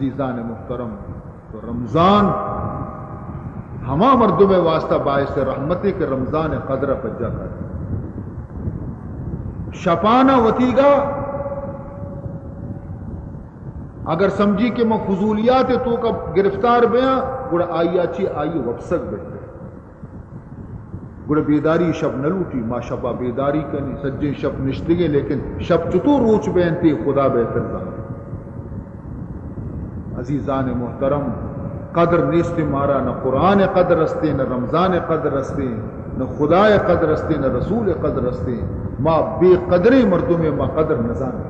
عزیزان محترم، تو رمضان ہما مردوں میں واسطہ باعث رحمتی کہ رمضان قدر پجا کر شپانا وتی گا اگر سمجھی کہ میں فضولیات تو کا گرفتار بیاں گڑا آئی اچھی آئی وپسک بیٹھے گڑا بیداری شب نہ لوٹی ما شبہ بیداری کنی سجے شب نشتگے لیکن شب چطور روچ بینتی خدا بہتر زان عزیزان محترم قدر نیست مارا نہ قرآن قدر رستے نہ رمضان قدر رستے نہ خدا قدر رستے نہ رسول قدر رستے ما بے قدری مردوں میں ما قدر نزان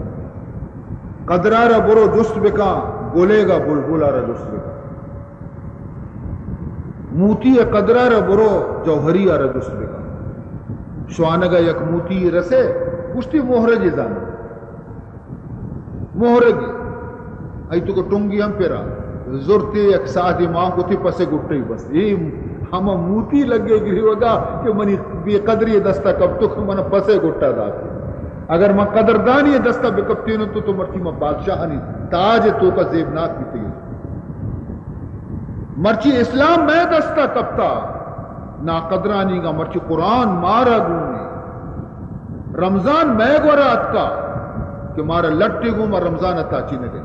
قدرارا برو جست بکا بولے گا بلبلارا جست بکا موتی قدرارا برو جوہری آرا جست بکا شوانگا یک موتی رسے گشتی محرج زان محرج ای تو کو ٹنگی ہم پیرا زورتے ایک ساتھ ماں کو تھی پسے گٹے بس یہ ہم موتی لگے گری ہوگا کہ منی بے قدری دستا کب تو من پسے گٹا دا اگر میں قدردانی دستا بکپتی نو تو مرچی میں بادشاہ نہیں تاج تو کا زیبناک بھی تھی مرچی اسلام میں دستا کپتا نا قدرانی گا مرچی قرآن مارا گونے رمضان میں گورات کا کہ مارا لٹے گو میں رمضان اتاچی نگے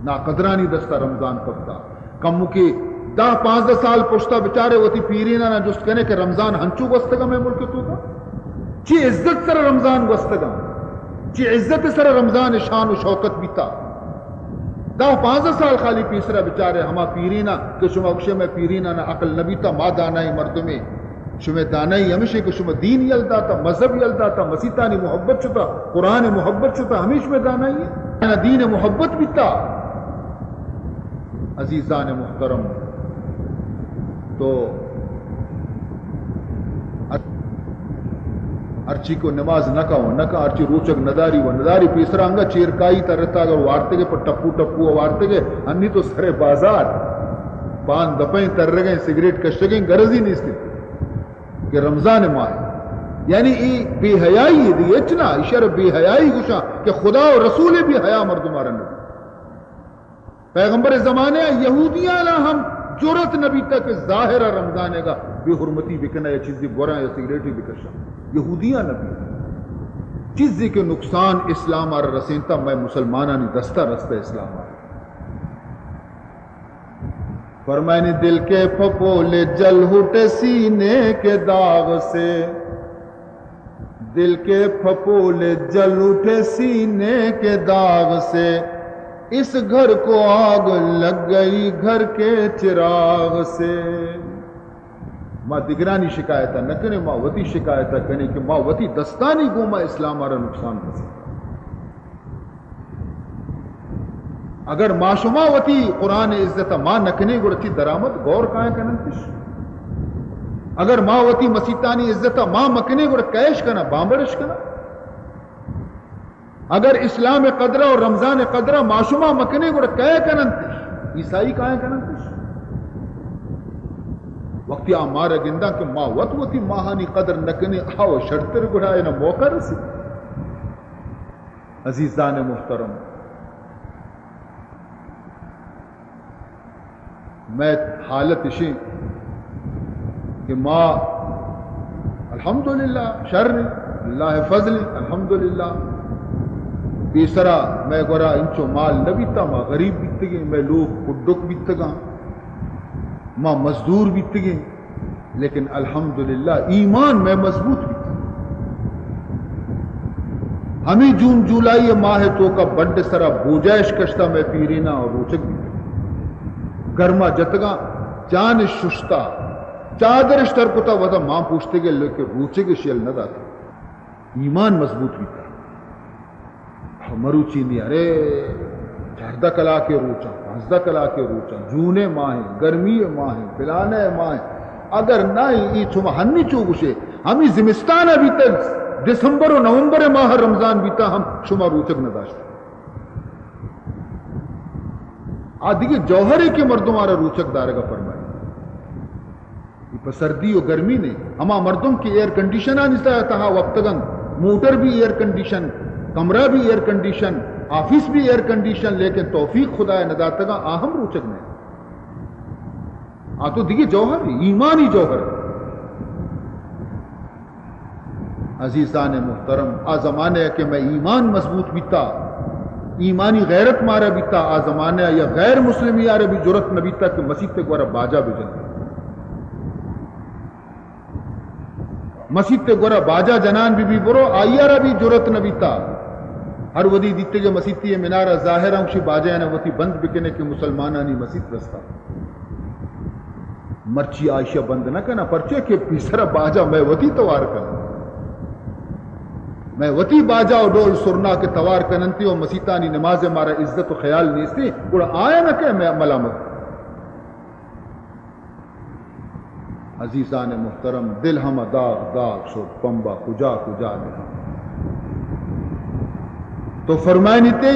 نا قدرانی دستا رمضان کپتا کم مکی 10-15 سال پشتا بچارے ہوتی پیرینا نا جست کہنے کہ رمضان ہنچو گستگا میں ملک تو کا چی عزت سر رمضان گستگا چی عزت سر رمضان شان و شوکت بیتا 10-15 سال خالی پیسرا بچارے ہما پیرینا کہ شما اکشے میں پیرینا نا عقل نبیتا ما دانائی مرد میں شما دانائی ہمیشہ کہ شما دین یلدا تا مذہب یلدا تا مسیحتانی محبت چھتا قرآن محبت چھتا ہمیشہ میں دانائی ہے دین محبت بیتا عزیزان محترم تو ارچی کو نماز نہ کہو نہ کہ ارچی روچک نداری و نداری پیسرا انگا چیرکائی ترتا اگر وارتے گے پر ٹپو ٹپو وارتے گے انی تو سرے بازار پان دپیں تر رگیں سگریٹ کشگیں گرزی نہیں اس کہ رمضان ماہ یعنی ای بے حیائی دی اچنا اشار بے حیائی گوشا کہ خدا و رسول بھی حیا مردمارا نبی پیغمبر زمانے یہودیاں لا ہم جرت نبی تک ظاہر رمضان گا بے حرمتی بکنا یا چیزی برا یا سگریٹی بکشا یہودیاں نبی چیزی کے نقصان اسلام آر رسینتا میں مسلمانانی دستا رستا اسلام آر فرمائنی دل کے پھپولے جل ہٹے سینے کے داغ سے دل کے پھپولے جل اٹھے سینے کے داغ سے اس گھر کو آگ لگ گئی گھر کے چراغ سے ماں دگرانی شکایتا نہ کنے ماں وتی شکایتا کنے کہ ماں وتی دستانی گو ماں اسلام آرہ نقصان کسی اگر ماں شما وتی قرآن عزتا ماں نکنے گڑتی درامت غور کائیں کنن تش اگر ماں وتی مسیطانی عزتا ماں مکنے گڑ کیش کنا بامبرش کنا اگر اسلام قدرہ اور رمضان قدرہ معشومہ مکنے گوڑا کہے کننتش عیسائی کہے کننتش وقتی آمارا گندہ کہ ماں وطوتی ماہانی قدر نکنے آو شرطر گڑھائے نا موقع رسی عزیزان محترم میں حالت اشیں کہ ماں الحمدللہ شر اللہ فضل الحمدللہ تیسرا میں گورا انچو مال نبیتا ما غریب بیتگیں میں لوگ کڈک بیتگاں ما مزدور بیتگیں لیکن الحمدللہ ایمان میں مضبوط بیتگیں ہمیں جون جولائی ماہ تو کا بڑھ سرا بوجائش کشتا میں پیرینا اور روچک بیتگیں گرما جتگاں جان ششتا چادر اشتر کتا ودا ماں پوچھتے گے لیکن روچے کے شیل نہ داتا ایمان مضبوط بیتا مروچی نہیں ارے 14 کلا کے روچا 15 کلا کے روچا جونے ماہیں گرمی ماہیں پلانے ماہیں اگر نہ چھما ہنی چوگوشے ہمیں زمستان ابھی تک دسمبر و نومبر ماہ رمضان بیتا ہم شما روچک نہ داشتا آدھی جوہرے کے مردوں آرہ روچک دارے کا فرمائے پر سردی و گرمی نے ہما مردوں کی ایئر کنڈیشن آنستا ہے تہا وقتگن موٹر بھی ایئر کنڈیشن کمرہ بھی ایئر کنڈیشن آفس بھی ایئر کنڈیشن لیکن توفیق خدا نداتگا آہم روچک نہیں تو دیکھیے جوہر ایمانی جوہر عزیزان محترم زمانے ہے کہ میں ایمان مضبوط بیتا ایمانی غیرت مارا بیتا زمانے ہے یا غیر مسلم یار بھی جرت نہ بیتا کہ مسیح تے گورا باجا بجن مسیح تے گورا باجا جنان بھی برو آئیارا بھی جرت نہ بیتا ہر ودی دیتے جو مسیح تی منارہ ظاہرہ ہمشی باجا ہے وتی بند بکنے کے مسلمانانی مسیح رستا مرچی عائشہ بند نہ کنا پرچے کہ پیسرا باجا میں وتی توار کرنا میں وتی باجا و ڈول سرنا کے توار کننتی و مسیطانی نماز مارا عزت و خیال نیستی گوڑا آیا نہ کہ میں ملامت عزیزان محترم دل ہم داغ داغ شد پمبا کجا کجا لہا تو فرمائے نیتے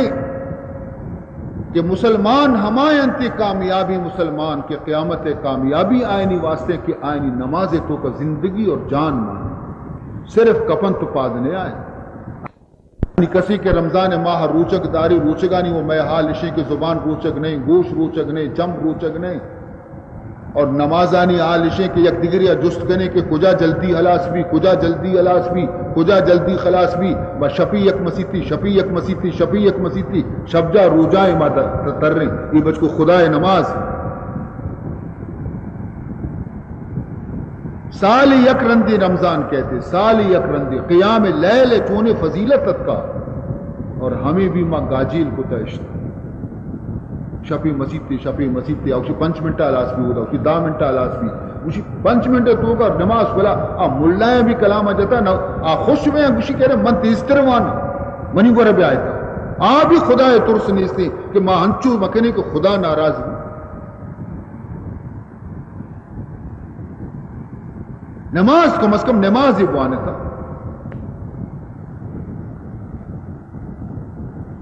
کہ مسلمان ہمائیں انتی کامیابی مسلمان کے قیامت کامیابی آئینی واسطے کہ آئینی نماز تو کا زندگی اور جان مان صرف کفن تو پادنے آئے کسی کے رمضان ماہ روچک داری روچگانی وہ میں حال اشی کی زبان روچک نہیں گوش روچک نہیں جم روچک نہیں اور نمازانی حال اشی کے یک دیگریا جست کرنے کے کجا جلدی خلاص بھی کجا جلدی خلاص بھی کجا جلدی خلاص بھی با شفی یک مسیتی شفی یک مسیتی شفی یک مسیتی شبجا روجائے ما تر رہی یہ بچ کو خدا نماز سال یک رندی رمضان کہتے سال یک رندی قیام لیل چونے فضیلت کا اور ہمیں بھی ماں گاجیل کو تشت شفی مسیتی اوشی 5 منٹ آلاس بھی ہوتا اوشی 10 منٹ آلاس بھی اوشی 5 منٹ تو کا نماز کلا ملائیں بھی کلام آ جاتا نا خوش میں اوشی کہہ رہے من تیزتر وان منی گورا بھی آئے تھا بھی خدا ترس نیستی کہ ماں ہنچو مکنے کو خدا ناراض بھی نماز کم از کم نماز ہی بوانے تھا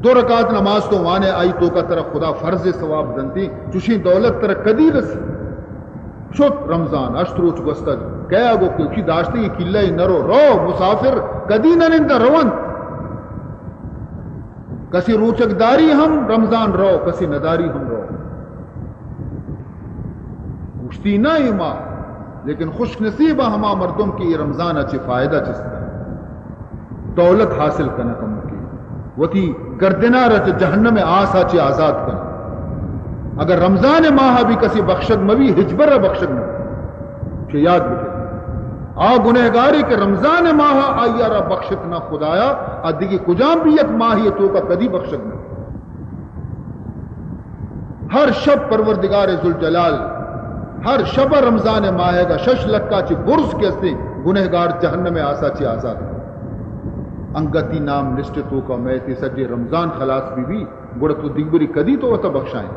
2 رکعت نماز تو وانے آئی تو کا طرف خدا فرض ثواب دنتی چوشی دولت طرح کدی رسی شد رمضان اشترو چگستا کہا گو کہ اچھی داشتے یہ کلہ ہی نرو رو مسافر کدی نہ نندہ روان کسی روچک داری ہم رمضان رو کسی نداری ہم رو پوچھتی نہ ماں لیکن خوش نصیبہ ہما مردم کی یہ رمضان اچھے فائدہ چستا دولت حاصل کرنا کم کی وہ تھی گردنا رچ جہنم آسا چے آزاد کرنا اگر رمضان ماہ بھی کسی بخشد موی ہجبر بخشد موی کہ یاد بکے گنہگاری کہ رمضان ماہ آئیا را بخشت نہ خدایا دیکھی کجام بھی یک ماہی تو کا کدی بخشد نہ ہر شب پروردگار ذوالجلال ہر شب رمضان ماہ کا شش لکا چی برز کے استے گنہگار جہنم آسا چی آزاد انگتی نام نشت تو کا میں تے سجے رمضان خلاص بھی گڑ تو دیگبری کدی تو وہ بخشائیں